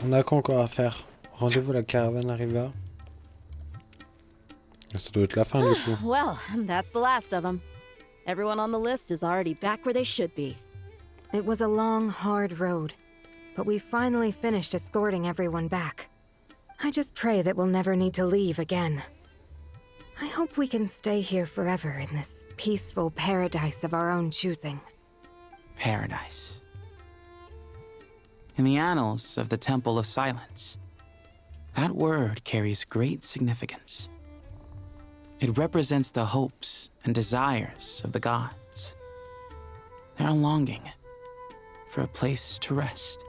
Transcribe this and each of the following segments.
On a quoi encore à faire? Rendez-vous, la caravane arriva. Ça doit être la fin du coup. Well, that's the last of them. Everyone on the list is already back where they should be. It was a long, hard road, but we finally finished escorting everyone back. I just pray that we'll never need to leave again. I hope we can stay here forever in this peaceful paradise of our own choosing. Paradise. In the annals of the Temple of Silence, that word carries great significance. It represents the hopes and desires of the gods. They're longing for a place to rest.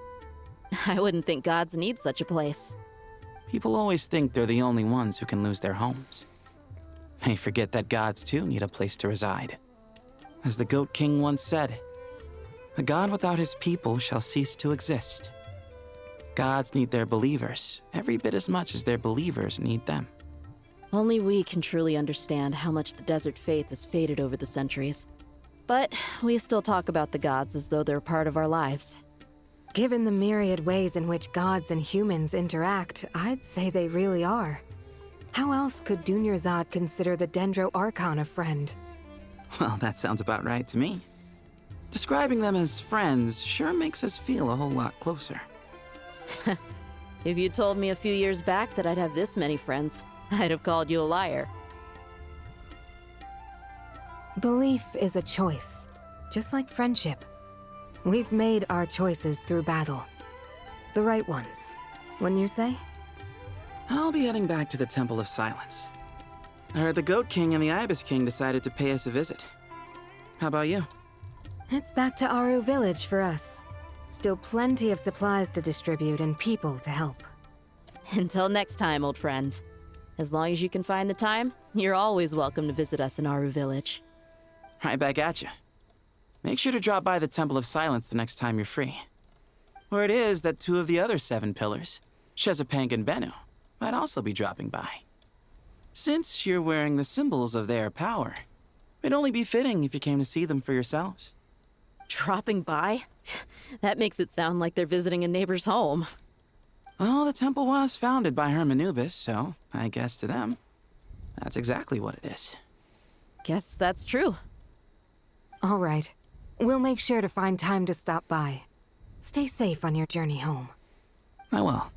I wouldn't think gods need such a place. People always think they're the only ones who can lose their homes. They forget that gods too need a place to reside. As the Goat King once said, "A god without his people shall cease to exist." Gods need their believers every bit as much as their believers need them. Only we can truly understand how much the desert faith has faded over the centuries. But we still talk about the gods as though they're part of our lives. Given the myriad ways in which gods and humans interact, I'd say they really are. How else could Dunyarzad consider the Dendro Archon a friend? Well, that sounds about right to me. Describing them as friends sure makes us feel a whole lot closer. If you told me a few years back that I'd have this many friends, I'd have called you a liar. Belief is a choice, just like friendship. We've made our choices through battle. The right ones, wouldn't you say? I'll be heading back to the Temple of Silence. I heard the Goat King and the Ibis King decided to pay us a visit. How about you? It's back to Aru Village for us. Still plenty of supplies to distribute and people to help. Until next time, old friend. As long as you can find the time, you're always welcome to visit us in Aru Village. Right back at you. Make sure to drop by the Temple of Silence the next time you're free. Word is that 2 of the other 7 pillars, Shezapang and Bennu, might also be dropping by. Since you're wearing the symbols of their power, it'd only be fitting if you came to see them for yourselves. Dropping by? That makes it sound like they're visiting a neighbor's home. Well, the temple was founded by Hermanubis, so I guess to them, that's exactly what it is. Guess that's true. All right. We'll make sure to find time to stop by. Stay safe on your journey home. I will.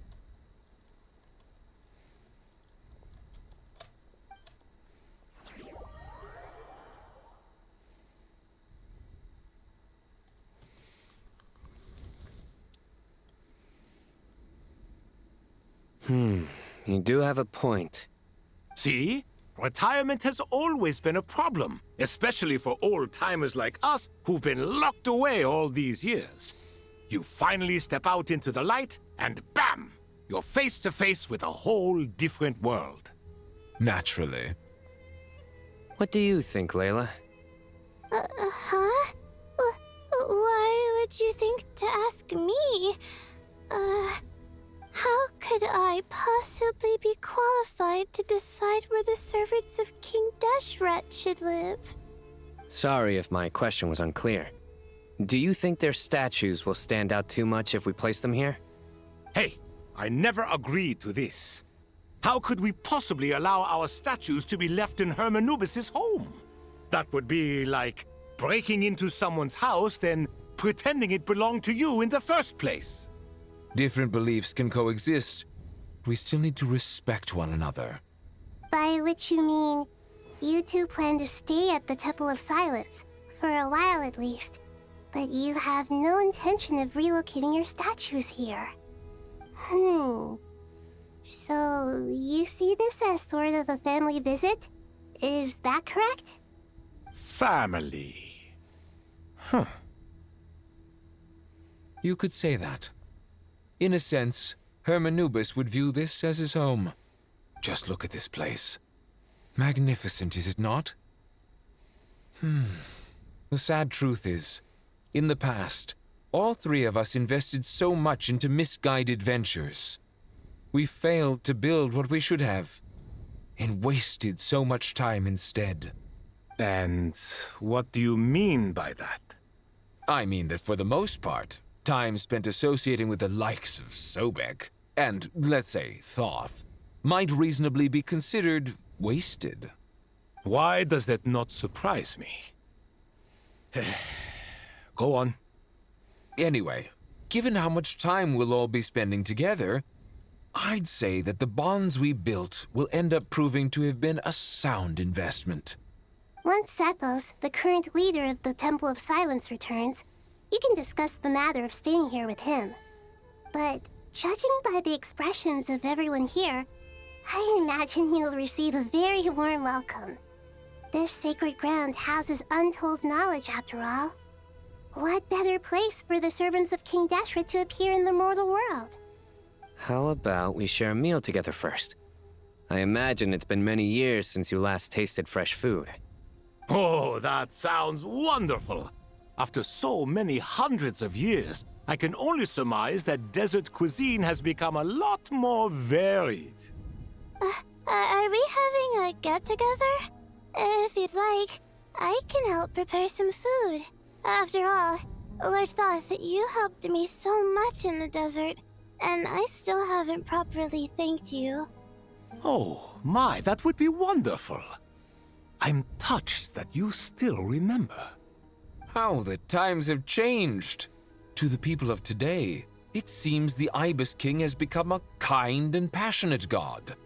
You do have a point. See? Retirement has always been a problem, especially for old-timers like us who've been locked away all these years. You finally step out into the light, and bam! You're face to face with a whole different world. Naturally. What do you think, Layla? Huh? Why would you think to ask me? How could I possibly be qualified to decide where the servants of King Deshret should live? Sorry if my question was unclear. Do you think their statues will stand out too much if we place them here? Hey, I never agreed to this. How could we possibly allow our statues to be left in Hermanubis' home? That would be like breaking into someone's house, then pretending it belonged to you in the first place. Different beliefs can coexist. We still need to respect one another. By which you mean, you two plan to stay at the Temple of Silence, for a while at least, but you have no intention of relocating your statues here. So, you see this as sort of a family visit? Is that correct? Family. Huh. You could say that. In a sense, Hermanubis would view this as his home. Just look at this place. Magnificent, is it not? The sad truth is, in the past, all 3 of us invested so much into misguided ventures. We failed to build what we should have, and wasted so much time instead. And what do you mean by that? I mean that for the most part, time spent associating with the likes of Sobek, and, let's say, Thoth, might reasonably be considered wasted. Why does that not surprise me? Go on. Anyway, given how much time we'll all be spending together, I'd say that the bonds we built will end up proving to have been a sound investment. Once Sethos, the current leader of the Temple of Silence, returns, you can discuss the matter of staying here with him. But judging by the expressions of everyone here, I imagine you'll receive a very warm welcome. This sacred ground houses untold knowledge, after all. What better place for the servants of King Deshret to appear in the mortal world? How about we share a meal together first? I imagine it's been many years since you last tasted fresh food. Oh, that sounds wonderful! After so many hundreds of years, I can only surmise that desert cuisine has become a lot more varied. Are we having a get-together? If you'd like, I can help prepare some food. After all, Lord Thoth, you helped me so much in the desert, and I still haven't properly thanked you. Oh, my, that would be wonderful. I'm touched that you still remember. How the times have changed! To the people of today, it seems the Ibis King has become a kind and passionate god.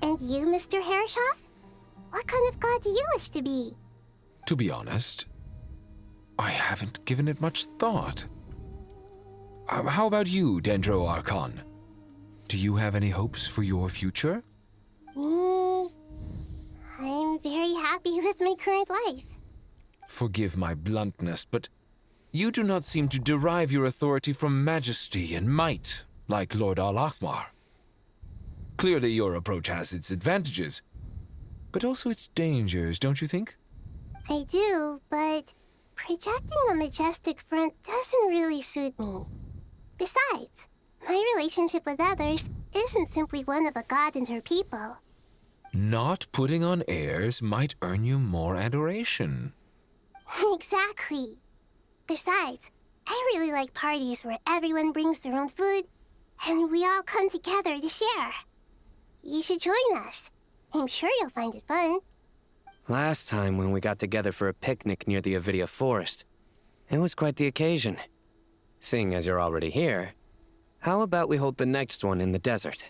And you, Mr. Herreshoff? What kind of god do you wish to be? To be honest, I haven't given it much thought. How about you, Dendro Archon? Do you have any hopes for your future? Me? I'm very happy with my current life. Forgive my bluntness, but you do not seem to derive your authority from majesty and might, like Lord Al-Ahmar. Clearly your approach has its advantages, but also its dangers, don't you think? I do, but projecting a majestic front doesn't really suit me. Besides, my relationship with others isn't simply one of a god and her people. Not putting on airs might earn you more adoration. Exactly. Besides, I really like parties where everyone brings their own food, and we all come together to share. You should join us. I'm sure you'll find it fun. Last time when we got together for a picnic near the Avidia Forest, it was quite the occasion. Seeing as you're already here, how about we hold the next one in the desert?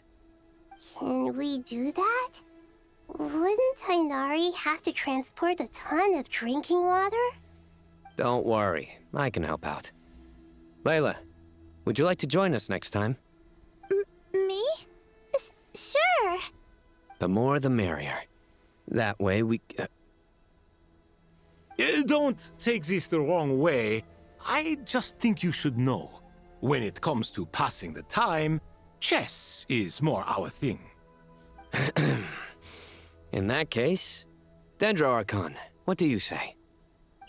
Can we do that? Wouldn't Tainari have to transport a ton of drinking water? Don't worry, I can help out. Layla, would you like to join us next time? Me? Sure. The more the merrier. That way we... Don't take this the wrong way. I just think you should know. When it comes to passing the time, chess is more our thing. In that case, Dendro Archon, what do you say?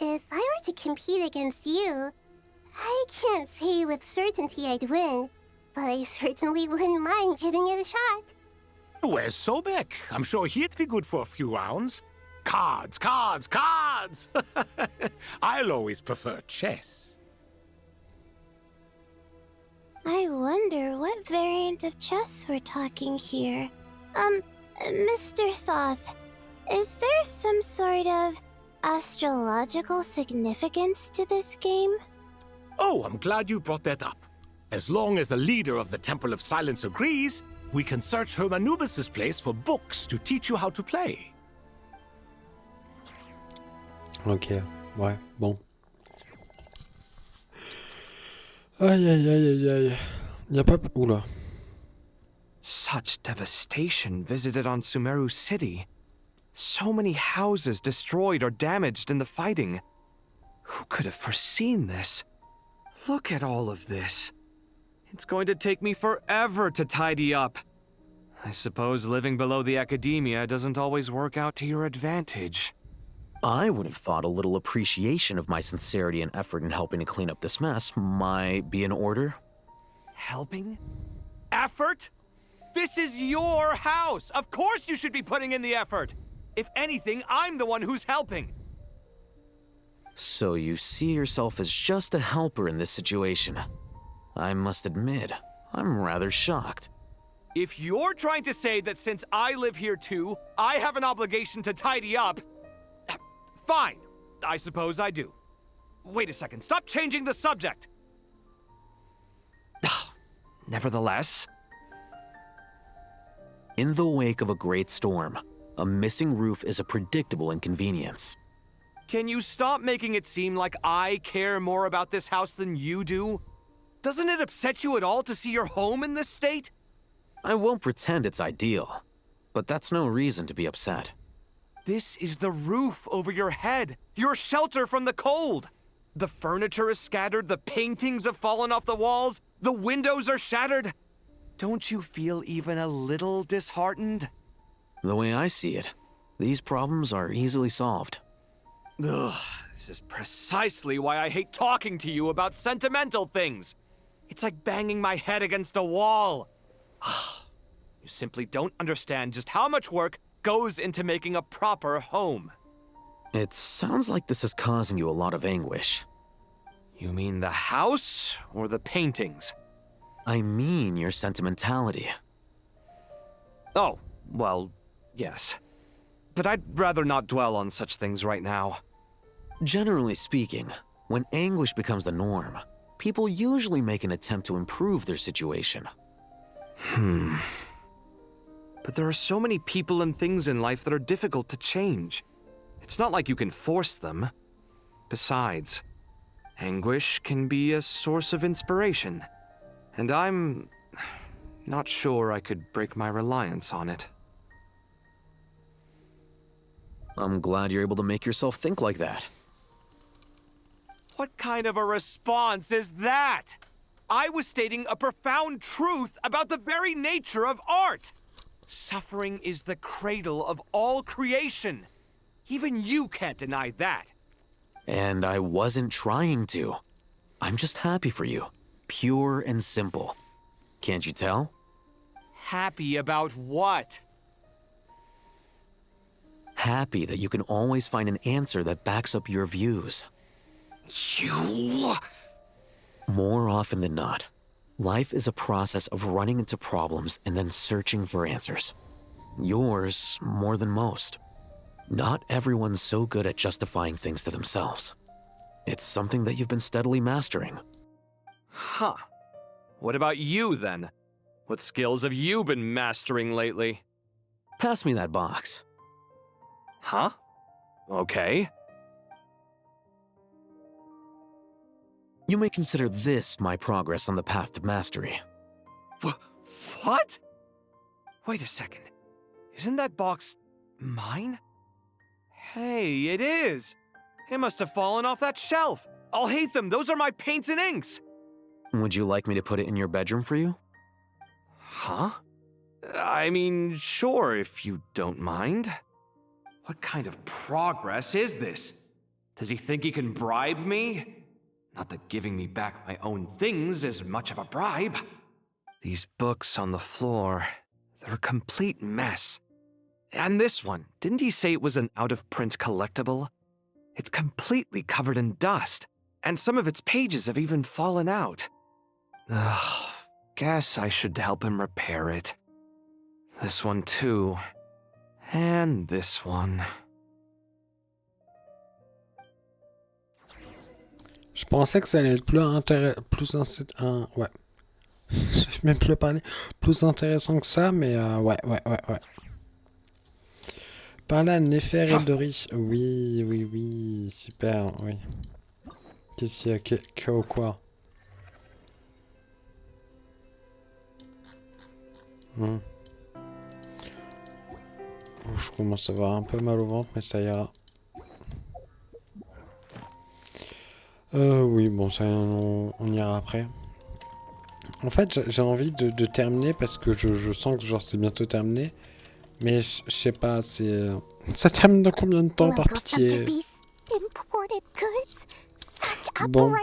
If I were to compete against you, I can't say with certainty I'd win, but I certainly wouldn't mind giving it a shot. Where's Sobek? I'm sure he'd be good for a few rounds. Cards, cards, cards! I'll always prefer chess. I wonder what variant of chess we're talking here. Mr. Thoth, is there some sort of astrological significance to this game? Oh, I'm glad you brought that up. As long as the leader of the Temple of Silence agrees, we can search Hermanubis' place for books to teach you how to play. Ok, ouais, bon. Aïe aïe aïe aïe aïe. Y'a pas... Oula. Such devastation visited on Sumeru City. So many houses destroyed or damaged in the fighting. Who could have foreseen this? Look at all of this. It's going to take me forever to tidy up. I suppose living below the academia doesn't always work out to your advantage. I would have thought a little appreciation of my sincerity and effort in helping to clean up this mess might be in order. Helping? Effort? This is your house! Of course you should be putting in the effort! If anything, I'm the one who's helping! So you see yourself as just a helper in this situation. I must admit, I'm rather shocked. If you're trying to say that since I live here too, I have an obligation to tidy up, fine. I suppose I do. Wait a second, stop changing the subject! Nevertheless... In the wake of a great storm, a missing roof is a predictable inconvenience. Can you stop making it seem like I care more about this house than you do? Doesn't it upset you at all to see your home in this state? I won't pretend it's ideal, but that's no reason to be upset. This is the roof over your head, your shelter from the cold. The furniture is scattered, the paintings have fallen off the walls, the windows are shattered. Don't you feel even a little disheartened? The way I see it, these problems are easily solved. Ugh, this is precisely why I hate talking to you about sentimental things. It's like banging my head against a wall. You simply don't understand just how much work goes into making a proper home. It sounds like this is causing you a lot of anguish. You mean the house or the paintings? I mean your sentimentality. Oh, well, yes. But I'd rather not dwell on such things right now. Generally speaking, when anguish becomes the norm, people usually make an attempt to improve their situation. But there are so many people and things in life that are difficult to change. It's not like you can force them. Besides, anguish can be a source of inspiration. And I'm not sure I could break my reliance on it. I'm glad you're able to make yourself think like that. What kind of a response is that? I was stating a profound truth about the very nature of art. Suffering is the cradle of all creation. Even you can't deny that. And I wasn't trying to. I'm just happy for you. Pure and simple. Can't you tell? Happy about what? Happy that you can always find an answer that backs up your views. You... More often than not, life is a process of running into problems and then searching for answers. Yours more than most. Not everyone's so good at justifying things to themselves. It's something that you've been steadily mastering. Huh. What about you, then? What skills have you been mastering lately? Pass me that box. Huh? Okay. You may consider this my progress on the path to mastery. What? Wait a second. Isn't that box mine? Hey, it is. It must have fallen off that shelf. I'll hate them. Those are my paints and inks. Would you like me to put it in your bedroom for you? Huh? I mean, sure, if you don't mind. What kind of progress is this? Does he think he can bribe me? Not that giving me back my own things is much of a bribe. These books on the floor, they're a complete mess. And this one, didn't he say it was an out-of-print collectible? It's completely covered in dust, and some of its pages have even fallen out. Ugh, guess I should help him repair it. This one too. And this one. Je pensais que ça allait être plus ouais. Je vais même plus parler. Plus intéressant que ça, mais ouais. Parler à Néfer et Dory. Oui, super, oui. Qu'est-ce qu'il y a? Quoi? Je commence à avoir un peu mal au ventre, mais ça ira. Oui, bon, ça, on ira après. En fait, j'ai envie de terminer parce que je sens que genre c'est bientôt terminé. Mais je sais pas, c'est... Ça termine dans combien de temps par pitié? Bon.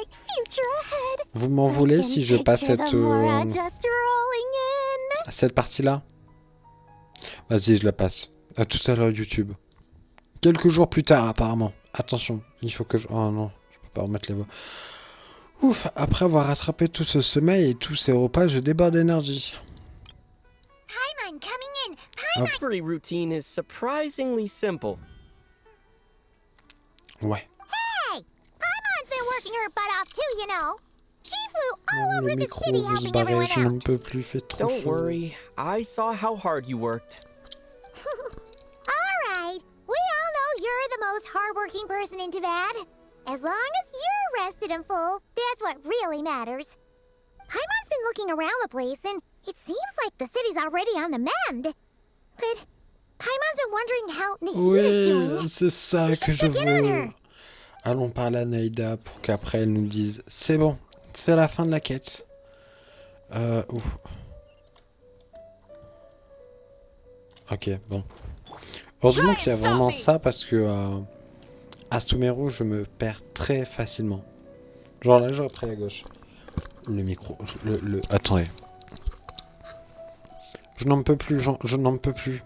Vous m'en voulez si je passe cette partie-là? Vas-y, je la passe. À tout à l'heure YouTube. Quelques jours plus tard, apparemment. Attention, il faut que je... Oh non, je peux pas remettre les voix. Ouf, après avoir rattrapé tout ce sommeil et tous ces repas, je déborde d'énergie. Paimon coming in. Hop, Every routine is surprisingly simple. ouais. Hey, Paimon's been working her butt off too, you know. She flew all Le over the micro city veut se helping barrer, everyone je n'en out. peux plus, il fait trop Don't chaud. worry, I saw how hard you worked. All right, we all know you're the most hardworking person in Tibet. As long as you're rested and full, that's what really matters. Paimon's been looking around the place, and it seems like the city's already on the mend. But Paimon's been wondering how Nahida's doing. Oui, c'est ça We que should je check in on veux. her. Allons parler à Naïda pour qu'après elle nous dise c'est bon, c'est la fin de la quête. Ouf. Ok, bon. Heureusement qu'il y a vraiment ça parce que à Sumeru je me perds très facilement. Genre là j'aurais pris à gauche. Le micro, attendez. Je n'en peux plus, je n'en peux plus.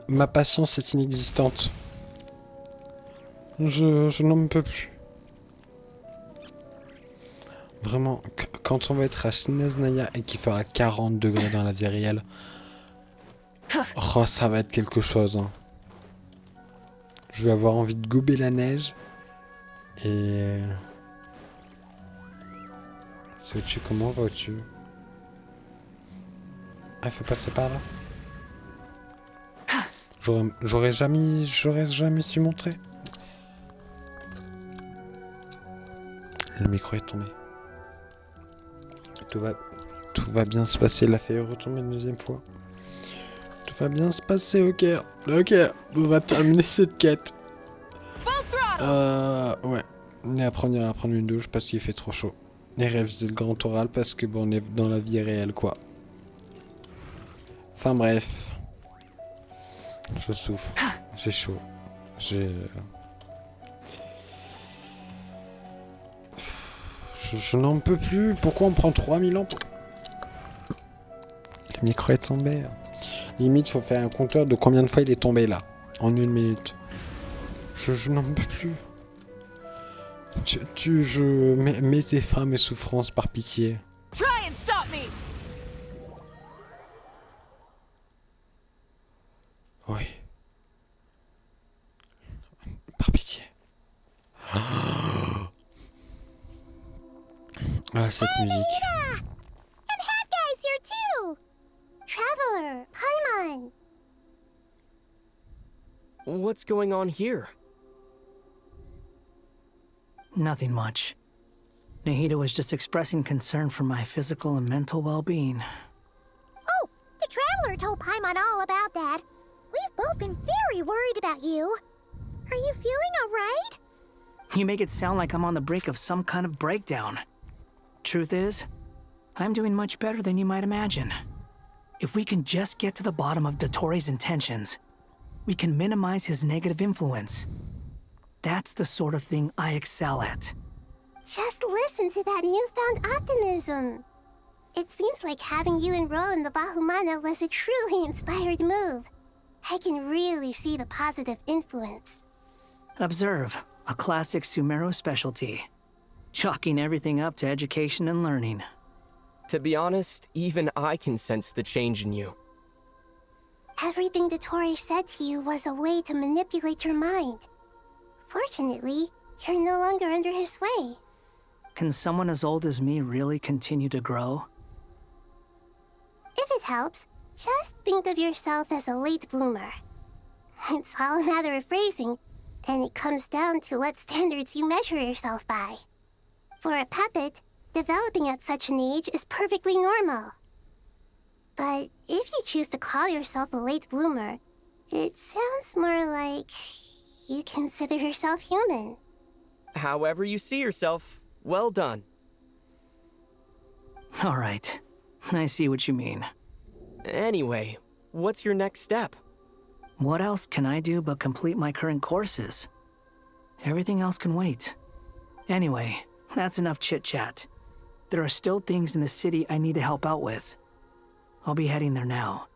Ma patience est inexistante. Je n'en peux plus. Vraiment, quand on va être à Shineznaya et qu'il fera 40 degrés dans la vie réelle, oh, ça va être quelque chose. Hein. Je vais avoir envie de gober la neige. Et... C'est au-dessus, comment on va au-dessus? Ah, il faut passer par là. J'aurais jamais su montrer. Le micro est tombé. Tout va bien se passer. Il a fait retomber une deuxième fois. Tout va bien se passer, ok. Ok, on va terminer cette quête. Ouais. Et après on ira prendre une douche parce qu'il fait trop chaud. Et réviser le grand oral parce que bon, on est dans la vie réelle, quoi. Enfin bref. Je souffre. J'ai chaud. Je n'en peux plus. Pourquoi on prend 3000 ans pour... Le micro est tombé. Limite, faut faire un compteur de combien de fois il est tombé là. En 1 minute. Je n'en peux plus. Mets tes fins mes souffrances par pitié. Try and stop me! Oui. Par pitié. Ah, cette musique. And Hat Guy's here too! Traveler, Paimon! What's going on here? Nothing much. Nahida was just expressing concern for my physical and mental well-being. Oh, the Traveler told Paimon all about that. We've both been very worried about you. Are you feeling alright? You make it sound like I'm on the brink of some kind of breakdown. Truth is, I'm doing much better than you might imagine. If we can just get to the bottom of Dottoro's intentions, we can minimize his negative influence. That's the sort of thing I excel at. Just listen to that newfound optimism. It seems like having you enroll in the Vahumana was a truly inspired move. I can really see the positive influence. Observe, a classic Sumeru specialty. Chalking everything up to education and learning. To be honest, even I can sense the change in you. Everything Dottori said to you was a way to manipulate your mind. Fortunately, you're no longer under his sway. Can someone as old as me really continue to grow? If it helps, just think of yourself as a late bloomer. It's all a matter of phrasing, and it comes down to what standards you measure yourself by. For a puppet, developing at such an age is perfectly normal. But if you choose to call yourself a late bloomer, it sounds more like you consider yourself human. However you see yourself, well done. All right, I see what you mean. Anyway, what's your next step? What else can I do but complete my current courses? Everything else can wait. Anyway, that's enough chit-chat. There are still things in the city I need to help out with. I'll be heading there now.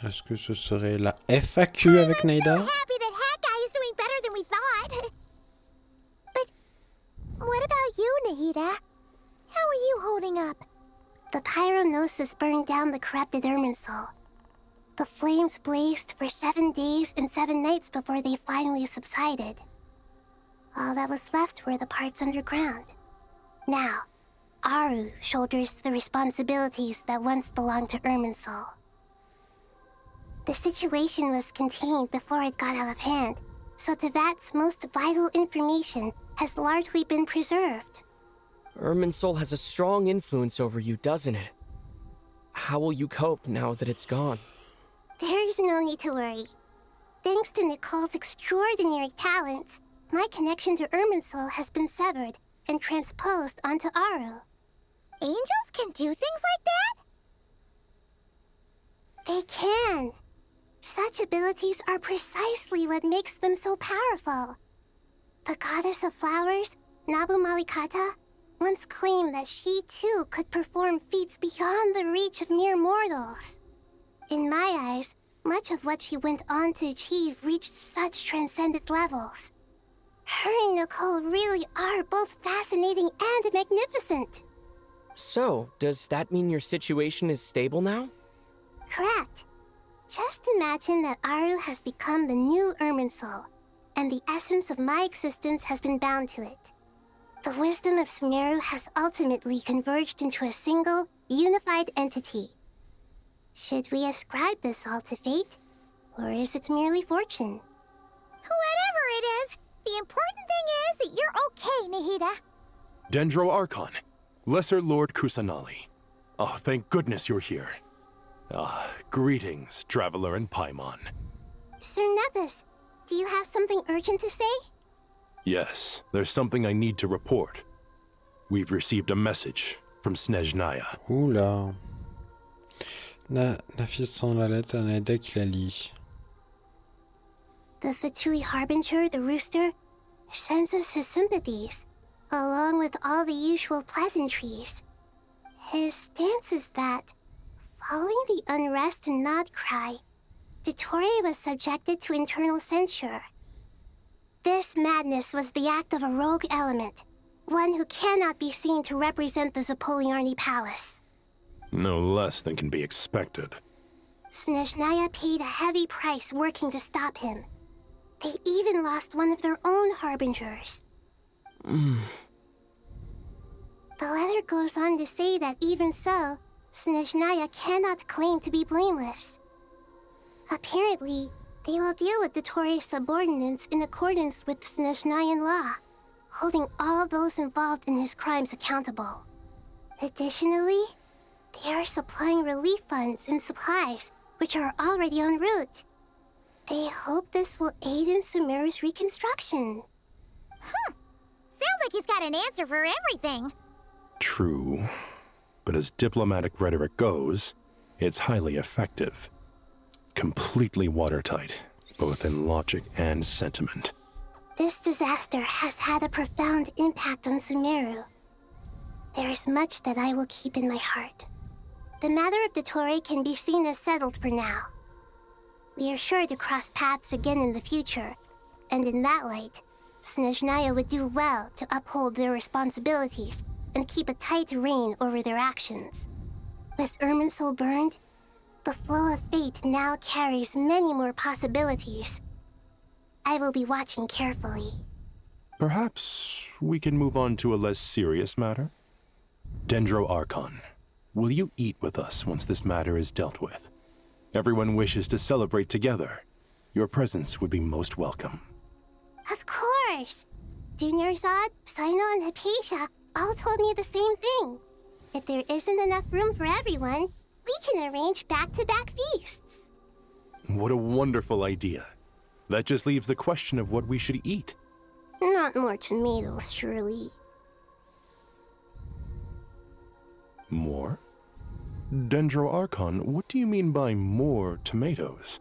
Est-ce que ce serait la FAQ avec Naïda? I'm so happy that Hat Guy is doing better gases burned down the corrupted Irminsul. The flames blazed for 7 days and 7 nights before they finally subsided. All that was left were the parts underground. Now, Aru shoulders the responsibilities that once belonged to Irminsul. The situation was contained before it got out of hand, so Tevat's most vital information has largely been preserved. Irminsul has a strong influence over you, doesn't it? How will you cope now that it's gone? There is no need to worry. Thanks to Nicole's extraordinary talents, my connection to Irminsul has been severed and transposed onto Aru. Angels can do things like that? They can. Such abilities are precisely what makes them so powerful. The goddess of flowers, Nabu Malikata, once claimed that she too could perform feats beyond the reach of mere mortals. In my eyes, much of what she went on to achieve reached such transcendent levels. Her and Nicole really are both fascinating and magnificent. So, does that mean your situation is stable now? Correct. Just imagine that Aru has become the new Irminsul, and the essence of my existence has been bound to it. The wisdom of Sumeru has ultimately converged into a single, unified entity. Should we ascribe this all to fate, or is it merely fortune? Whatever it is, the important thing is that you're okay, Nahida. Dendro Archon, Lesser Lord Kusanali. Oh, thank goodness you're here. Greetings, Traveler and Paimon. Sir Nevis, do you have something urgent to say? Yes, there's something I need to report. We've received a message from Snezhnaya. Oula. Nafis sent la lettre à Naida qui la lit. The Fatui Harbinger, the Rooster, sends us his sympathies, along with all the usual pleasantries. His stance is that, following the unrest and Nod Cry, Dottore was subjected to internal censure. This madness was the act of a rogue element, one who cannot be seen to represent the Zapoliarni Palace. No less than can be expected. Snezhnaya paid a heavy price working to stop him. They even lost one of their own harbingers. The letter goes on to say that even so, Snezhnaya cannot claim to be blameless. Apparently, they will deal with Dottore's subordinates in accordance with Snezhnayan law, holding all those involved in his crimes accountable. Additionally, they are supplying relief funds and supplies, which are already en route. They hope this will aid in Sumeru's reconstruction. Sounds like he's got an answer for everything. True. But as diplomatic rhetoric goes, it's highly effective. Completely watertight, both in logic and sentiment. This disaster has had a profound impact on Sumeru. There is much that I will keep in my heart. The matter of Dottore can be seen as settled for now. We are sure to cross paths again in the future, and in that light, Snezhnaya would do well to uphold their responsibilities and keep a tight rein over their actions. With Irminsul burned, the flow of fate now carries many more possibilities. I will be watching carefully. Perhaps we can move on to a less serious matter? Dendro Archon, will you eat with us once this matter is dealt with? Everyone wishes to celebrate together. Your presence would be most welcome. Of course! Junior Zod, Sino, and Hypatia all told me the same thing. If there isn't enough room for everyone, we can arrange back-to-back feasts. What a wonderful idea. That just leaves the question of what we should eat. Not more tomatoes, surely. More? Dendro Archon, what do you mean by more tomatoes?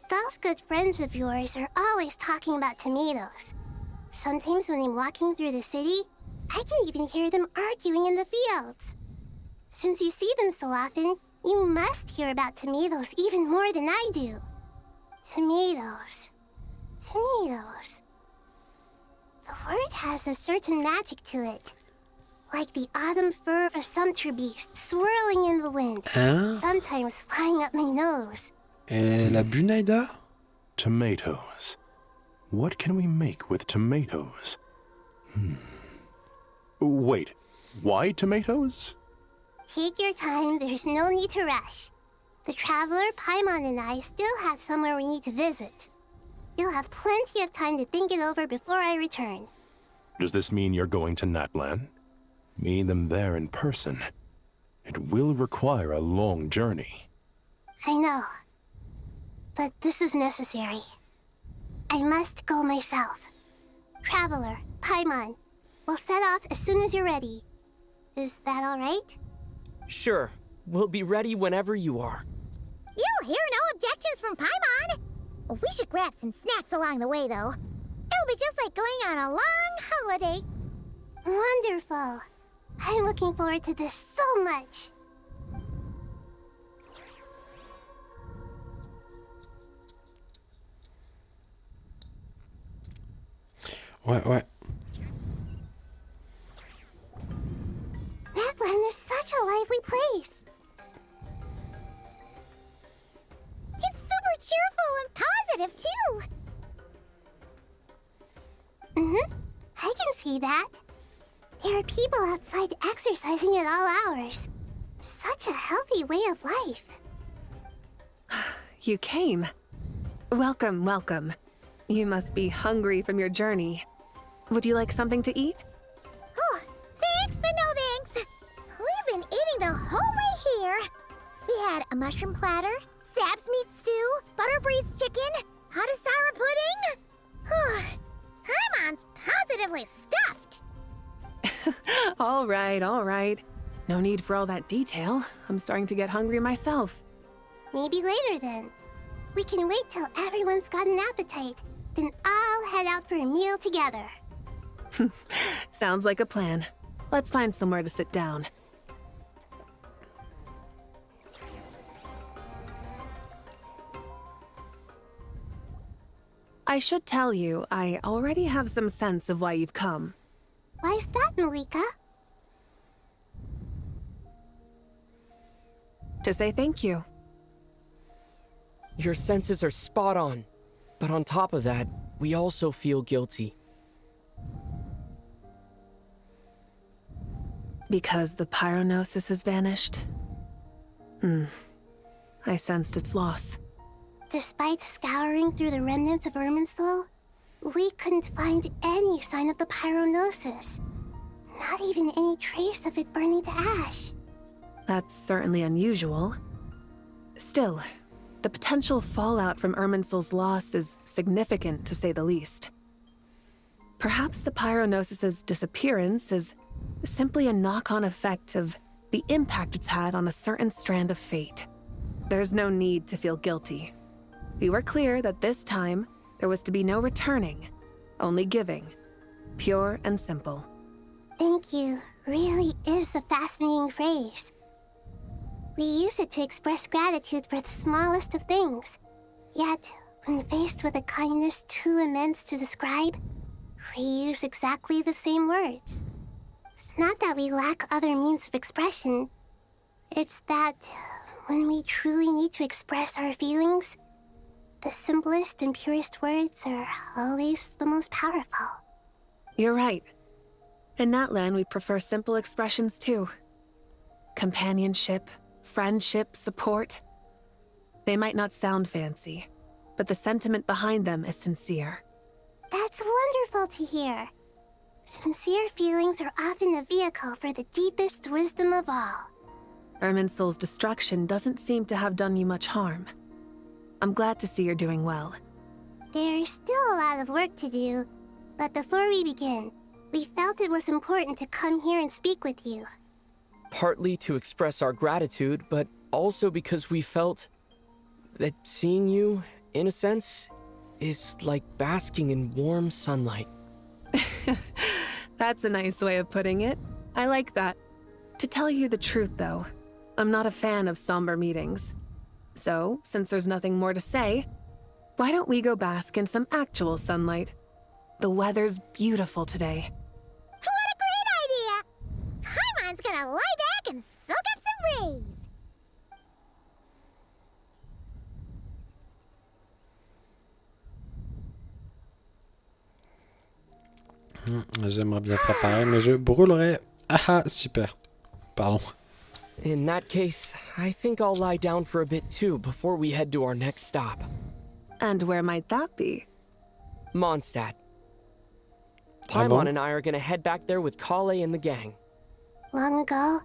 Those good friends of yours are always talking about tomatoes. Sometimes when I'm walking through the city, I can even hear them arguing in the fields. Since you see them so often, you must hear about tomatoes even more than I do. Tomatoes. Tomatoes. The word has a certain magic to it. Like the autumn fur of a sumpter beast swirling in the wind, Hein? sometimes flying up my nose. Et la Bunaida? Tomatoes. What can we make with tomatoes? Wait, why tomatoes? Take your time, there's no need to rush. The traveler, Paimon, and I still have somewhere we need to visit. You'll have plenty of time to think it over before I return. Does this mean you're going to Natlan? Meet them there in person. It will require a long journey. I know. But this is necessary. I must go myself. Traveler, Paimon, we'll set off as soon as you're ready. Is that all right? Sure. We'll be ready whenever you are. You'll hear no objections from Paimon. We should grab some snacks along the way, though. It'll be just like going on a long holiday. Wonderful. I'm looking forward to this so much. Ouais. Natlan is such a lively place. It's super cheerful and positive, too. I can see that. There are people outside exercising at all hours. Such a healthy way of life. You came. Welcome, welcome. You must be hungry from your journey. Would you like something to eat? Oh, thanks, but no thanks. We've been eating the whole way here. We had a mushroom platter, Sab's meat stew, butter braised chicken, Hadasara pudding. Paimon's positively stuffed. All right. No need for all that detail. I'm starting to get hungry myself. Maybe later then. We can wait till everyone's got an appetite. Then I'll head out for a meal together. Sounds like a plan. Let's find somewhere to sit down. I should tell you, I already have some sense of why you've come. Why's that, Malika? To say thank you. Your senses are spot on. But on top of that, we also feel guilty. Because the pyronosis has vanished? I sensed its loss. Despite scouring through the remnants of Irminsul, we couldn't find any sign of the pyronosis. Not even any trace of it burning to ash. That's certainly unusual. Still, the potential fallout from Irminsul's loss is significant, to say the least. Perhaps the pyronosis's disappearance is simply a knock-on effect of the impact it's had on a certain strand of fate. There's no need to feel guilty. We were clear that this time, there was to be no returning, only giving. Pure and simple. Thank you really is a fascinating phrase. We use it to express gratitude for the smallest of things. Yet, when faced with a kindness too immense to describe, we use exactly the same words. It's not that we lack other means of expression. It's that when we truly need to express our feelings, the simplest and purest words are always the most powerful. You're right. In Natlan, we prefer simple expressions too. Companionship, friendship, support. They might not sound fancy, but the sentiment behind them is sincere. That's wonderful to hear. Sincere feelings are often a vehicle for the deepest wisdom of all. Irminsul's destruction doesn't seem to have done you much harm. I'm glad to see you're doing well. There's still a lot of work to do, but before we begin, we felt it was important to come here and speak with you. Partly to express our gratitude, but also because we felt that seeing you, in a sense, is like basking in warm sunlight. That's a nice way of putting it. I like that. To tell you the truth, though, I'm not a fan of somber meetings. So, since there's nothing more to say, why don't we go bask in some actual sunlight? The weather's beautiful today. What a great idea! J'aimerais bien faire pareil, mais je brûlerai. Ah ah, super. Pardon. In that case, I think I'll lie down for a bit too before we head to our next stop. And where might that be? Mondstadt. Ah Paimon bon? and I are gonna head back there with Kale and the gang. Long ago,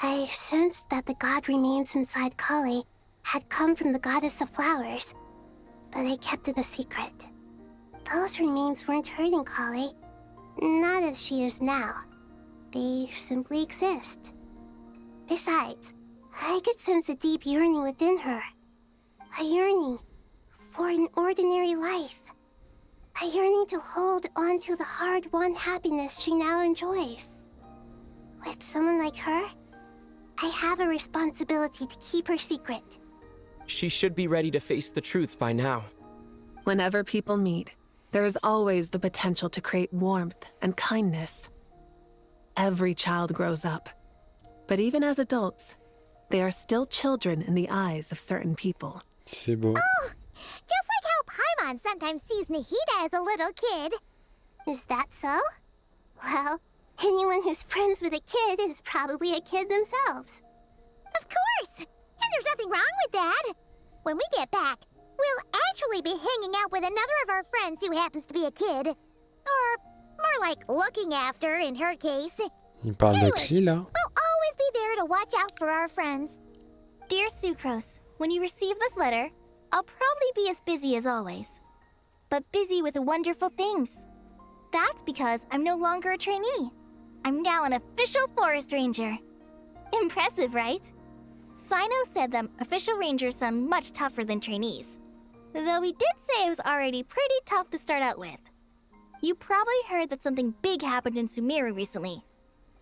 I sensed that the god remains inside Kali had come from the goddess of flowers, but I kept it a secret. Those remains weren't hurting Kali, not as she is now. They simply exist. Besides, I could sense a deep yearning within her. A yearning for an ordinary life. A yearning to hold on to the hard-won happiness she now enjoys. With someone like her, I have a responsibility to keep her secret. She should be ready to face the truth by now. Whenever people meet, there is always the potential to create warmth and kindness. Every child grows up. But even as adults, they are still children in the eyes of certain people. C'est beau. Oh, just like how Paimon sometimes sees Nahida as a little kid. Is that so? Well, anyone who's friends with a kid is probably a kid themselves. Of course! And there's nothing wrong with that. When we get back, we'll actually be hanging out with another of our friends who happens to be a kid. Or more like looking after, in her case. Il parle de Anyway, qui là? we'll always be there to watch out for our friends. Dear Sucrose, when you receive this letter, I'll probably be as busy as always. But busy with wonderful things. That's because I'm no longer a trainee. I'm now an official forest ranger. Impressive, right? Sino said that official rangers sound much tougher than trainees. Though he did say it was already pretty tough to start out with. You probably heard that something big happened in Sumeru recently.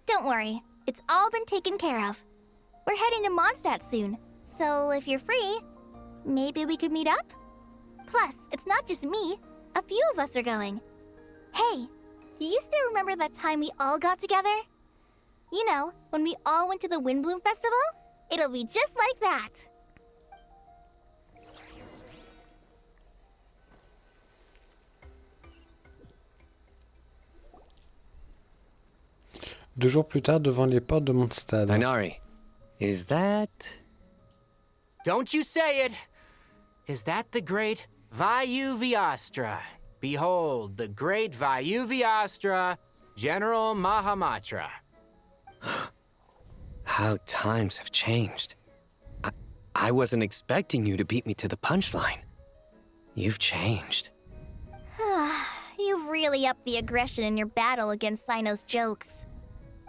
Don't worry, it's all been taken care of. We're heading to Mondstadt soon, so if you're free, maybe we could meet up? Plus, it's not just me, a few of us are going. Hey, do you still remember that time we all got together? You know, when we all went to the Windbloom Festival? It'll be just like that. Deux jours plus tard, devant les portes de Mondstadt. Inari, is that... Don't you say it! Is that the great Vayu Vyastra? Behold, the great Vayu Vyastra, General Mahamatra. How times have changed. I wasn't expecting you to beat me to the punchline. You've changed. You've really upped the aggression in your battle against Sino's jokes.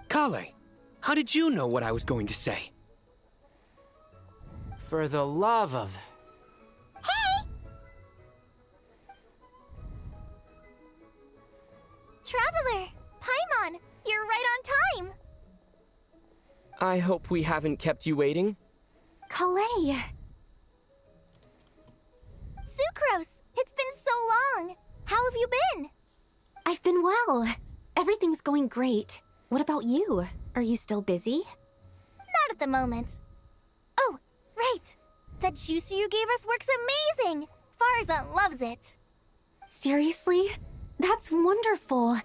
Kale, how did you know what I was going to say? For the love of... Hey! Traveler! Paimon! You're right on time! I hope we haven't kept you waiting. Kale! Sucrose! It's been so long! How have you been? I've been well. Everything's going great. What about you? Are you still busy? Not at the moment. Oh, right! That juicer you gave us works amazing! Farzan loves it. Seriously? That's wonderful.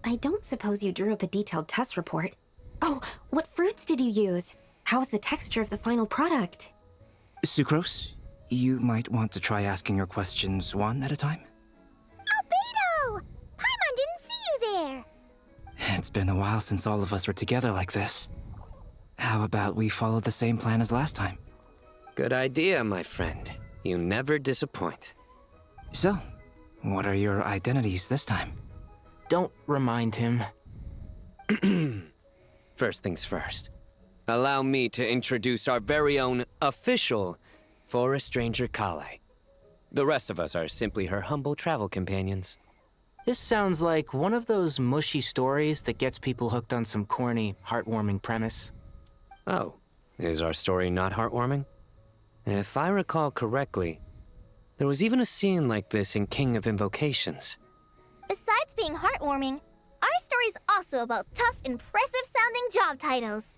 I don't suppose you drew up a detailed test report. Oh, what fruits did you use? How was the texture of the final product? Sucrose, you might want to try asking your questions one at a time. Albedo! Paimon didn't see you there! It's been a while since all of us were together like this. How about we follow the same plan as last time? Good idea, my friend. You never disappoint. So, what are your identities this time? Don't remind him. First things first. Allow me to introduce our very own official Forest Ranger Kale. The rest of us are simply her humble travel companions. This sounds like one of those mushy stories that gets people hooked on some corny, heartwarming premise. Oh, is our story not heartwarming? If I recall correctly, there was even a scene like this in King of Invocations. Besides being heartwarming, our story's also about tough, impressive-sounding job titles.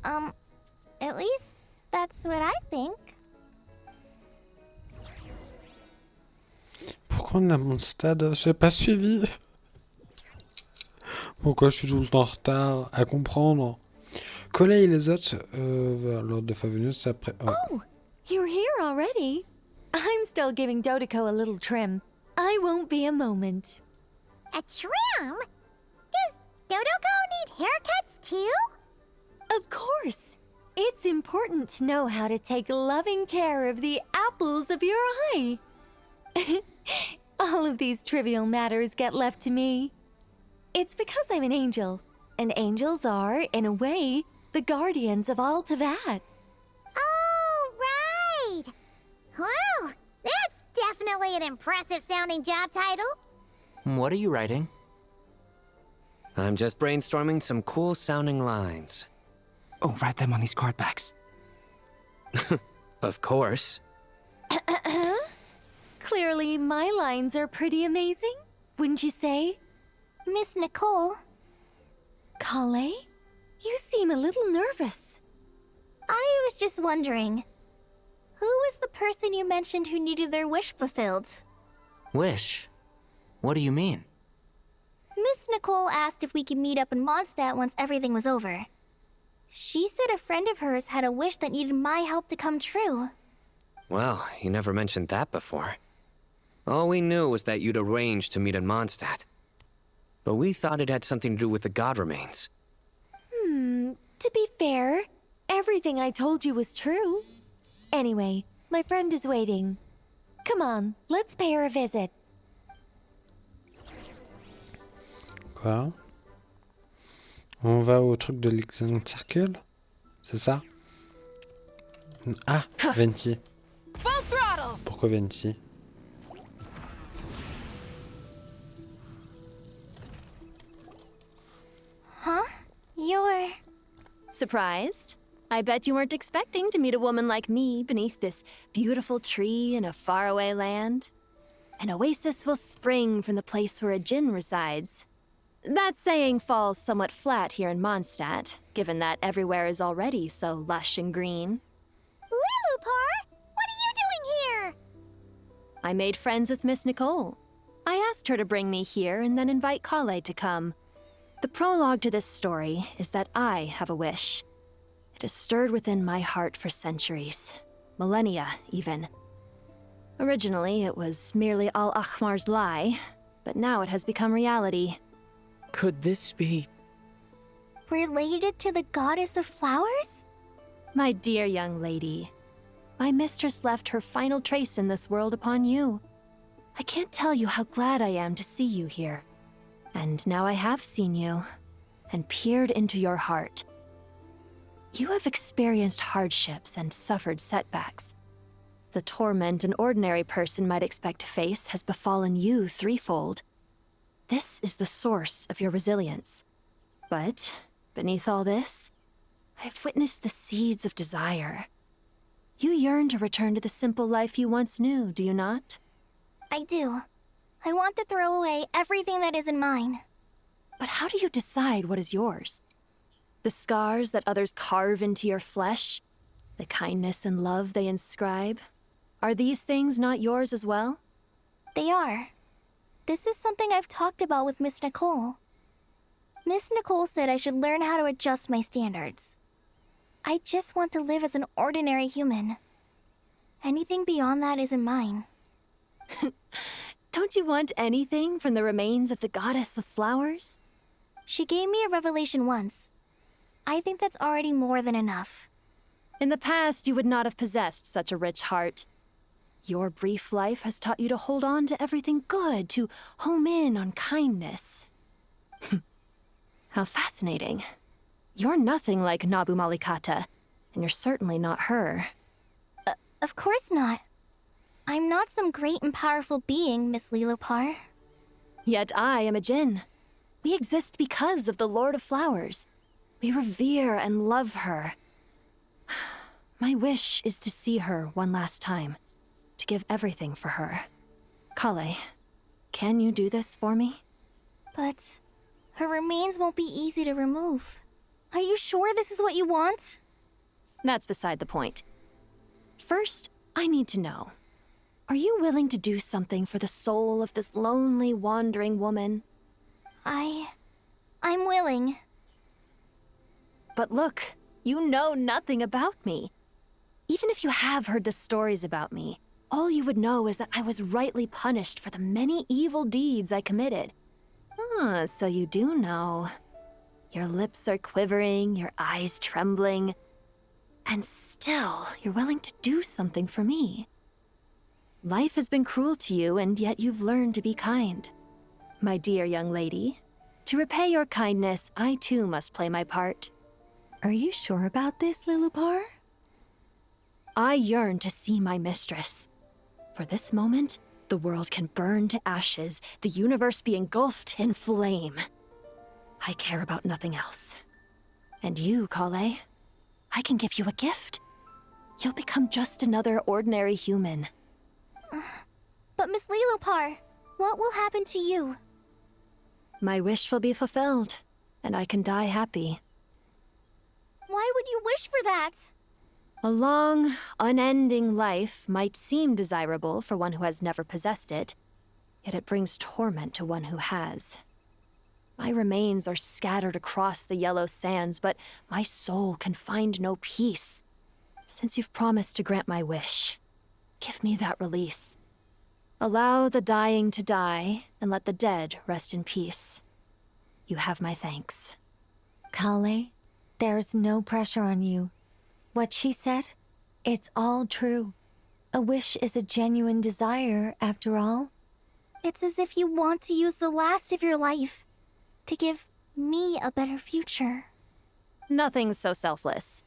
At least that's what I think. Pourquoi on a Mondstadt? J'ai pas suivi. Pourquoi je suis tout le temps en retard à comprendre? Coller les autres vers l'ordre de Favonius après. Oh, you're here already. I'm still giving Dodeko a little trim. I won't be a moment. A trim? Does Dodoko need haircuts too? Of course. It's important to know how to take loving care of the apples of your eye. All of these trivial matters get left to me. It's because I'm an angel, and angels are, in a way, the guardians of all Teyvat. Oh, right! Wow, that's definitely an impressive sounding job title. What are you writing? I'm just brainstorming some cool sounding lines. Oh, write them on these card backs. Of course. Clearly, my lines are pretty amazing, wouldn't you say? Miss Nicole. Kale? You seem a little nervous. I was just wondering, who was the person you mentioned who needed their wish fulfilled? Wish? What do you mean? Miss Nicole asked if we could meet up in Mondstadt once everything was over. She said a friend of hers had a wish that needed my help to come true. Well, you never mentioned that before. All we knew was that you'd arranged to meet in Mondstadt. But we thought it had something to do with the god remains. To be fair, everything I told you was true. Anyway, my friend is waiting. Come on, let's pay her a visit. Quoi? On va au truc de l'Exon Circle? C'est ça? Ah, Venti. Full throttle! Pourquoi Venti? Huh? You're... Surprised? I bet you weren't expecting to meet a woman like me beneath this beautiful tree in a faraway land. An oasis will spring from the place where a djinn resides. That saying falls somewhat flat here in Mondstadt, given that everywhere is already so lush and green. Lilupar! What are you doing here? I made friends with Miss Nicole. I asked her to bring me here and then invite Kale to come. The prologue to this story is that I have a wish. It has stirred within my heart for centuries. Millennia, even. Originally, it was merely Al-Akhmar's lie, but now it has become reality. Could this be... Related to the goddess of flowers? My dear young lady, my mistress left her final trace in this world upon you. I can't tell you how glad I am to see you here. And now I have seen you, and peered into your heart. You have experienced hardships and suffered setbacks. The torment an ordinary person might expect to face has befallen you threefold. This is the source of your resilience. But, beneath all this, I've witnessed the seeds of desire. You yearn to return to the simple life you once knew, do you not? I do. I want to throw away everything that isn't mine. But how do you decide what is yours? The scars that others carve into your flesh? The kindness and love they inscribe? Are these things not yours as well? They are. This is something I've talked about with Miss Nicole. Miss Nicole said I should learn how to adjust my standards. I just want to live as an ordinary human. Anything beyond that isn't mine. Don't you want anything from the remains of the goddess of flowers? She gave me a revelation once. I think that's already more than enough. In the past, you would not have possessed such a rich heart. Your brief life has taught you to hold on to everything good, to home in on kindness. How fascinating. You're nothing like Nabu Malikata, and you're certainly not her. Of course not. I'm not some great and powerful being, Miss Lilopar. Yet I am a djinn. We exist because of the Lord of Flowers. We revere and love her. My wish is to see her one last time, to give everything for her. Kale, can you do this for me? But her remains won't be easy to remove. Are you sure this is what you want? That's beside the point. First, I need to know. Are you willing to do something for the soul of this lonely, wandering woman? I'm willing. But look, you know nothing about me. Even if you have heard the stories about me, all you would know is that I was rightly punished for the many evil deeds I committed. Ah, so you do know. Your lips are quivering, your eyes trembling, and still you're willing to do something for me. Life has been cruel to you, and yet you've learned to be kind. My dear young lady, to repay your kindness, I too must play my part. Are you sure about this, Lilupar? I yearn to see my mistress. For this moment, the world can burn to ashes, the universe be engulfed in flame. I care about nothing else. And you, Kale, I can give you a gift. You'll become just another ordinary human. But Miss Lilupar, what will happen to you? My wish will be fulfilled, and I can die happy. Why would you wish for that? A long, unending life might seem desirable for one who has never possessed it, yet it brings torment to one who has. My remains are scattered across the yellow sands, but my soul can find no peace. Since you've promised to grant my wish, give me that release. Allow the dying to die, and let the dead rest in peace. You have my thanks. Kale, there's no pressure on you. What she said, it's all true. A wish is a genuine desire, after all. It's as if you want to use the last of your life to give me a better future. Nothing so selfless.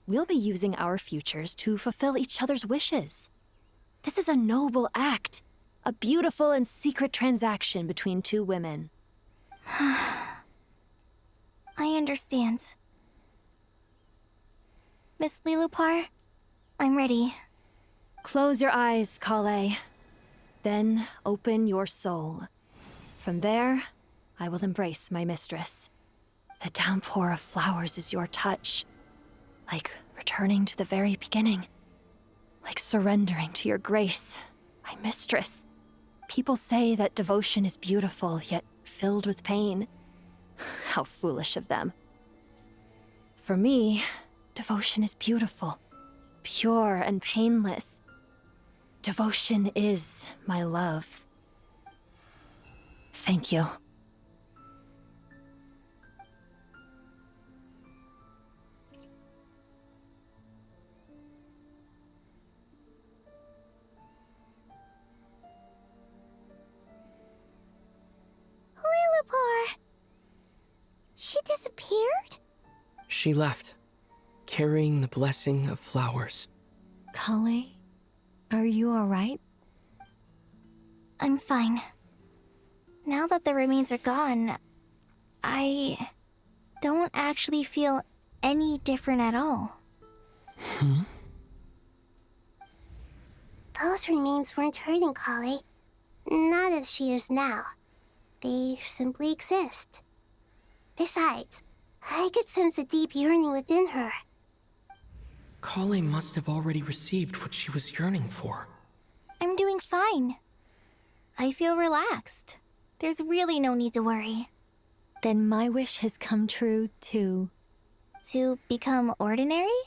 We'll be using our futures to fulfill each other's wishes. This is a noble act, a beautiful and secret transaction between two women. I understand. Miss Lilupar, I'm ready. Close your eyes, Kale. Then open your soul. From there, I will embrace my mistress. The downpour of flowers is your touch. Like returning to the very beginning. Like surrendering to your grace, my mistress. People say that devotion is beautiful, yet filled with pain. How foolish of them. For me, devotion is beautiful, pure and painless. Devotion is my love. Thank you. Lilupar! She disappeared? She left, carrying the blessing of flowers. Kale, are you alright? I'm fine. Now that the remains are gone, I don't actually feel any different at all. Those remains weren't hurting Kale. Not as she is now. They simply exist. Besides, I could sense a deep yearning within her. Kale must have already received what she was yearning for. I'm doing fine. I feel relaxed. There's really no need to worry. Then my wish has come true, too. To become ordinary?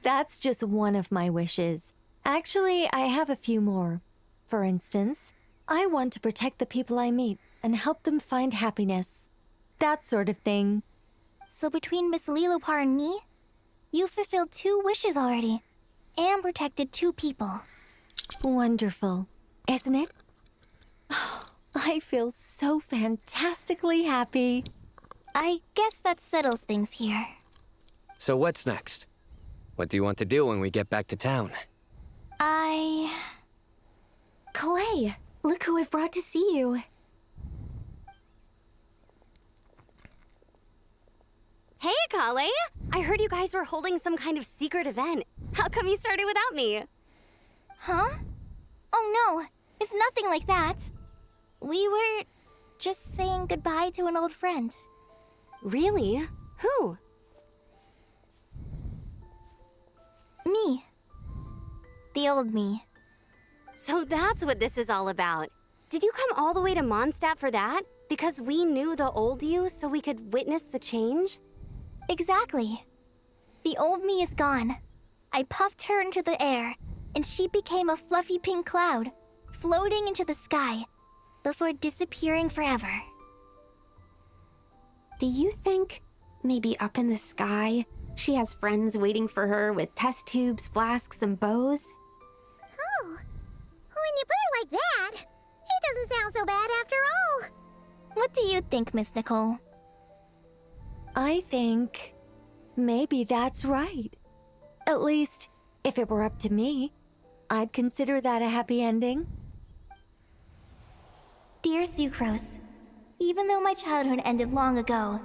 That's just one of my wishes. Actually, I have a few more. For instance, I want to protect the people I meet and help them find happiness. That sort of thing. So between Miss Lilupar and me, you've fulfilled 2 wishes already, and protected 2 people. Wonderful, isn't it? Oh, I feel so fantastically happy. I guess that settles things here. So what's next? What do you want to do when we get back to town? Clay, look who I've brought to see you. Hey, Kale! I heard you guys were holding some kind of secret event. How come you started without me? Huh? Oh no, it's nothing like that. We were just saying goodbye to an old friend. Really? Who? Me. The old me. So that's what this is all about. Did you come all the way to Mondstadt for that? Because we knew the old you so we could witness the change? Exactly. The old me is gone. I puffed her into the air, and she became a fluffy pink cloud, floating into the sky, before disappearing forever. Do you think, maybe up in the sky, she has friends waiting for her with test tubes, flasks, and bows? Oh, when you put it like that, it doesn't sound so bad after all. What do you think, Miss Nicole? I think maybe that's right. At least, if it were up to me, I'd consider that a happy ending. Dear Sucrose, even though my childhood ended long ago,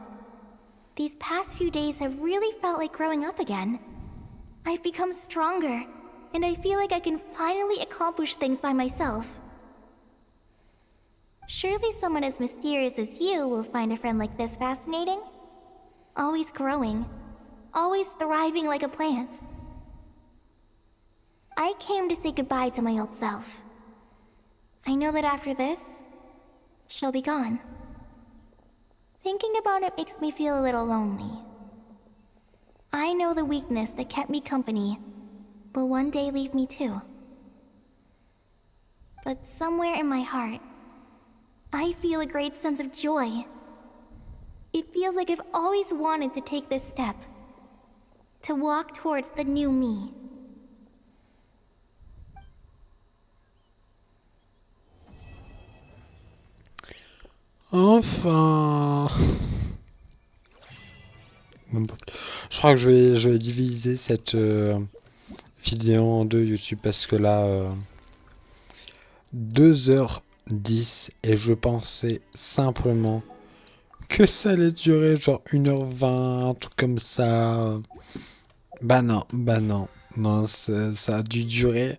these past few days have really felt like growing up again. I've become stronger, and I feel like I can finally accomplish things by myself. Surely someone as mysterious as you will find a friend like this fascinating? Always growing, always thriving like a plant. I came to say goodbye to my old self. I know that after this, she'll be gone. Thinking about it makes me feel a little lonely. I know the weakness that kept me company will one day leave me too. But somewhere in my heart, I feel a great sense of joy. It feels like I've always wanted to take this step, to walk towards the new me. Enfin. Je crois que je vais diviser cette vidéo en deux YouTube parce que là, 2h10 et je pensais simplement que ça allait durer genre 1h20, un truc comme ça. Bah non, non, ça a dû durer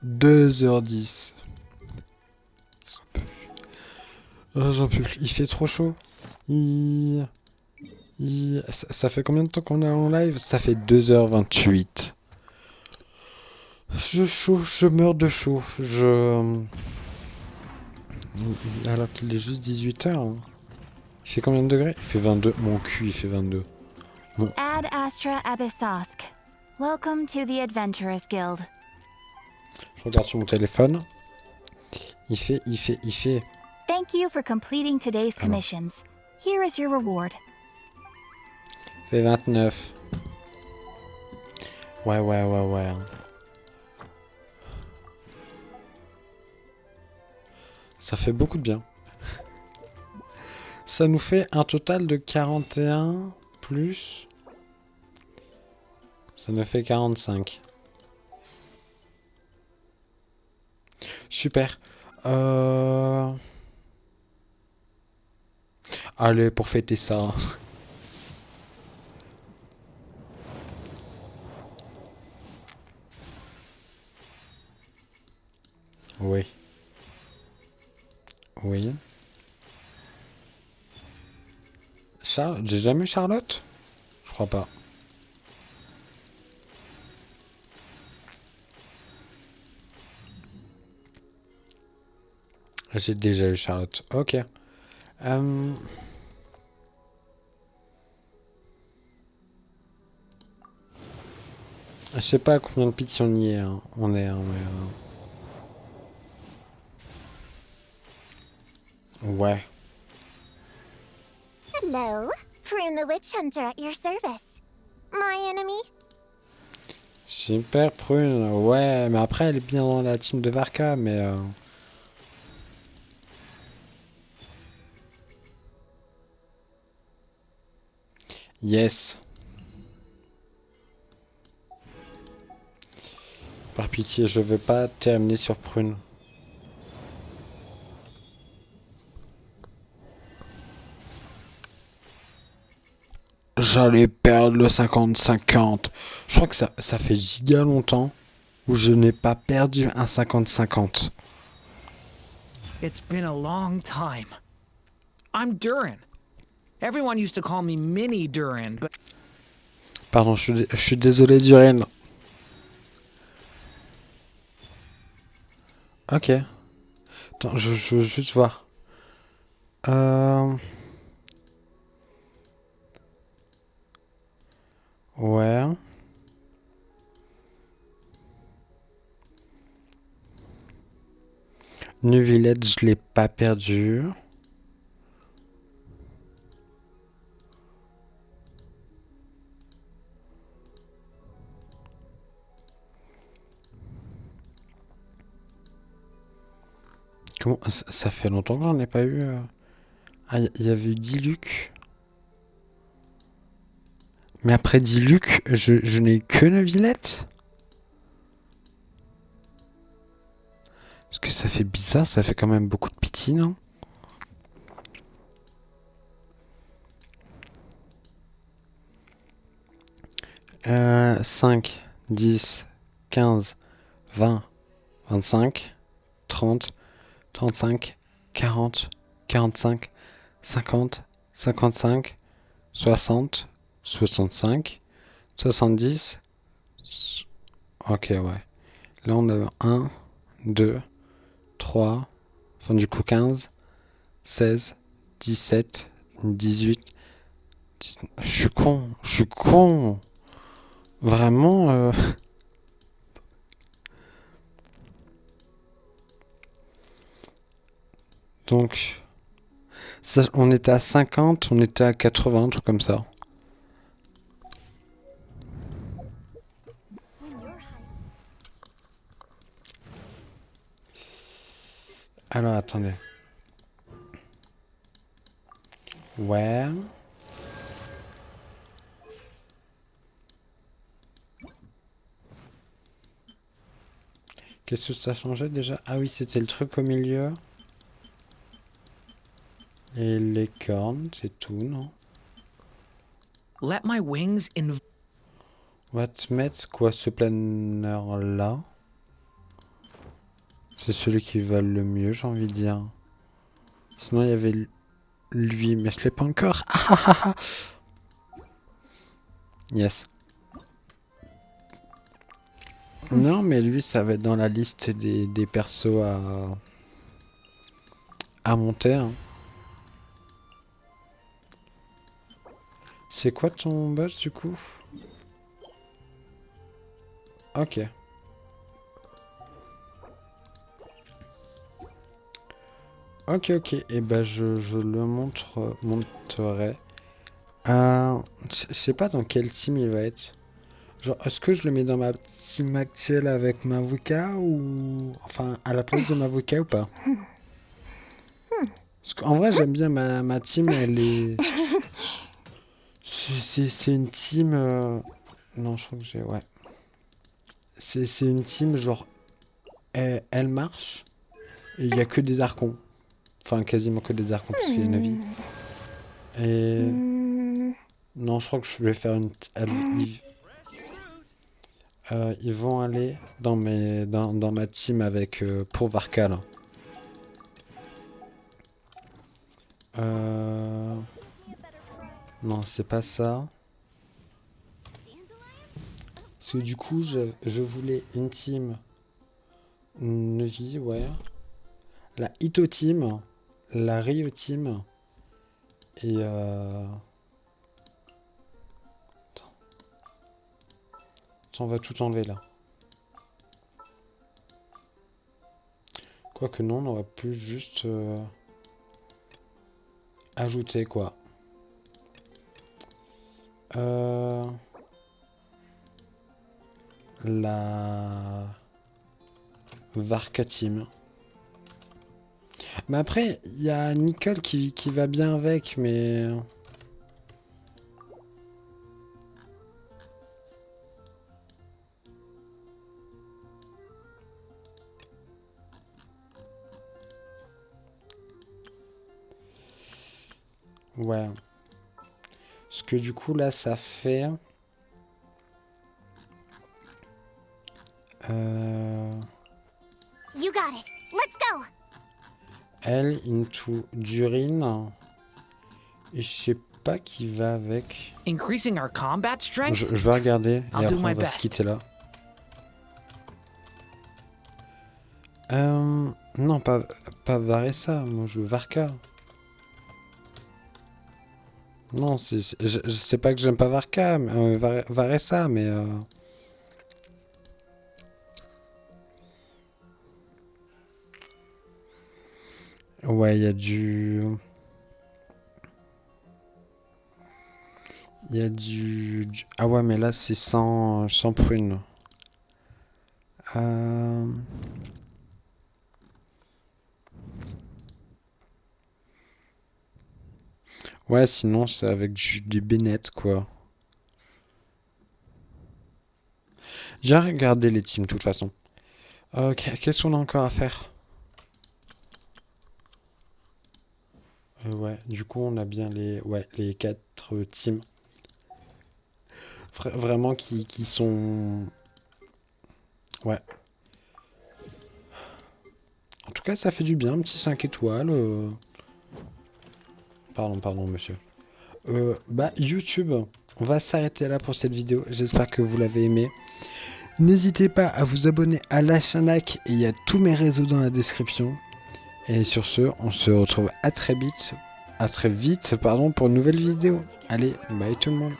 2h10. Oh, j'en peux plus. Il fait trop chaud. Ça fait combien de temps qu'on est en live? Ça fait 2h28. Je meurs de chaud. Alors qu'il est juste 18h. Hein. Il fait combien de degrés? Il fait 22. Mon cul, il fait 22. Bon. Ad Astra Abyssosk. Welcome to the Adventurers Guild. Je regarde sur mon téléphone. Il fait. Thank you for completing today's commissions. Here is your reward. Il fait 29. Ouais. Ça fait beaucoup de bien. Ça nous fait un total de 41 plus... Ça nous fait 45. Super. Allez, pour fêter ça. Oui. J'ai jamais eu Charlotte? Je crois pas. J'ai déjà eu Charlotte. Ok. Je sais pas à combien de pitch on y est. Hein. On est. Ouais. Hello, Prune the Witch Hunter at your service. My enemy? Super Prune. Ouais, mais après elle est bien dans la team de Varka, mais... Yes. Par pitié, je veux pas terminer sur Prune. J'allais perdre le 50-50. Je crois que ça fait giga longtemps où je n'ai pas perdu un 50-50. It's been a long time. I'm Duran. Everyone used to call me Mini Duran, but... Pardon, je suis désolé, Duran. Ok. Attends, je veux juste voir. Ouais. New Village, je l'ai pas perdu. Comment ça fait longtemps que j'en ai pas eu. Ah, il y avait eu Diluc. Mais après Diluc, je n'ai que Neuvillette. Parce que ça fait bizarre, ça fait quand même beaucoup de pitié, non? Euh, 5, 10, 15, 20, 25, 30, 35, 40, 45, 50, 55, 60, 65, 70. Ok, ouais. Là, on a 1, 2, 3, enfin du coup 15, 16, 17, 18, 19. Je suis con, je suis con. Vraiment. Donc, ça, on était à 50, on était à 80, un truc comme ça. Alors, attendez. Ouais. Qu'est-ce que ça changeait déjà? Ah oui, c'était le truc au milieu. Et les cornes, c'est tout, non? Let my wings On va te mettre quoi, ce planeur-là? C'est celui qui va le mieux, j'ai envie de dire. Sinon, il y avait lui, mais je l'ai pas encore. Ah, ah, ah, ah. Yes. Non, mais lui, ça va être dans la liste des persos à monter. Hein. C'est quoi ton boss, du coup? Ok. Ok, ok. Et ben, je le montrerai. Je sais pas dans quel team il va être. Genre, est-ce que je le mets dans ma team actuelle avec Mavuka ou... Enfin, à la place de Mavuka ou pas? Parce qu'en vrai, j'aime bien ma team, elle est... C'est une team... Non, je crois que j'ai... Ouais. C'est une team, genre... Elle marche, et il y a que des archons. Enfin, quasiment que des archons, parce qu'il y a une vie. Et... Non, je crois que je vais faire une... Ils vont aller dans ma team avec pour Varka là. Non, c'est pas ça. Parce que du coup, je voulais une team Nevi, ouais. La Ito team, la Rio team et Attends, on va tout enlever là. Quoique non, on aurait pu juste ajouter quoi. La Varka team. Mais après, il y a Nicole qui va bien avec, mais... Ouais. Parce que du coup, là, ça fait... You got it. Let's go. Elle into Durin. Et je sais pas qui va avec. Increasing our combat strength? Je vais regarder et I'll do après on my va se best. quitter là. Non, pas Varessa, moi je veux Varka. Non, je sais pas que j'aime pas Varka, Varessa, mais... Ouais, il y a du... Il y a Ah ouais, mais là, c'est sans prune. Ouais, sinon, c'est avec des bénettes, quoi. J'ai regardé les teams, de toute façon. Ok, qu'est-ce qu'on a encore à faire? Ouais, du coup, on a bien les 4 teams. Vraiment qui sont... Ouais. En tout cas, ça fait du bien, un petit 5 étoiles. Pardon, monsieur. Bah, YouTube, on va s'arrêter là pour cette vidéo. J'espère que vous l'avez aimé. N'hésitez pas à vous abonner, à lâcher un like, et il y a tous mes réseaux dans la description. Et sur ce, on se retrouve à très vite, pour une nouvelle vidéo. Allez, bye tout le monde.